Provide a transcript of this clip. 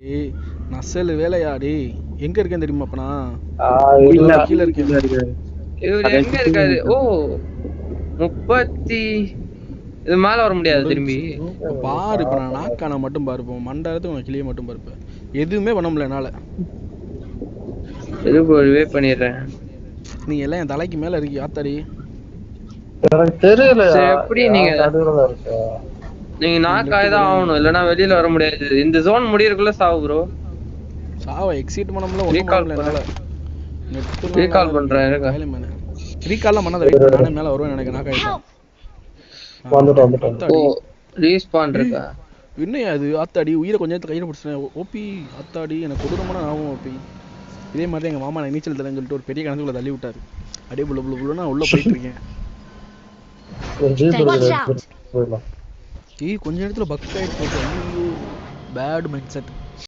ஏய் நசல் வேலையா டேய் எங்க இருக்கேன் தெரியுமா அப்ப நான் இல்ல கீழ இருக்கேன் இவரு எங்க இருக்காரு? ஓ 30 இது மேல வர முடியாது திரும்பி. பாரு இப்ப நான் நாக்கான மட்டும் பாருப்போம் மண்டலத்துக்கு உனக்கு கிளிய மட்டும் பாருப்பேன் எதுவுமே பண்ண முடியல என்னால திருப்பி பண்ணிடுறேன். நீ எல்லாம் என் தலைக்கு மேல இருக்கி ஆத்தாடி எனக்கு தெரியல எப்படி நீங்க நீங்க நாக் ஆயிதான் ஆகணும் இல்லன்னா வெளியில வர முடியாது. இந்த ஜோன் முடியறதுக்குள்ள சாவு ப்ரோ. சாவ எக்ஸிட் பண்ணமுல ஒண்ணும் பண்ண முடியல என்னால ரீகால் பண்றேன் இருங்க. ரீகால்லாம் பண்ணாத வெயிட் பண்ணு நானே மேல வருவேன் எனக்கு நாக் ஆயிட்டேன் ஓ ரீஸ்பான் இருக்கா என்னையா அது ஆத்தாடி உயிரை கொஞ்ச நேரத்துல கையில பிடிச்சிட்டேன் ஓபி ஆத்தாடி எனக்கு கொடூரமான ஞாபகம் ஓபி இதே மாதிரி எங்க மாமா எனக்கு நீச்சல் தெரியும்னு சொல்லிட்டு ஒரு பெரிய கிணத்துக்குள்ள தள்ளி விட்டாரு அப்படியே புள்ள புள்ள புள்ளனா உள்ள போயிட்டு இருக்கேன் கொஞ்ச நேரத்துல பக் ஆயிட்டு போச்சு ஐயோ பேட் மைண்ட் செட்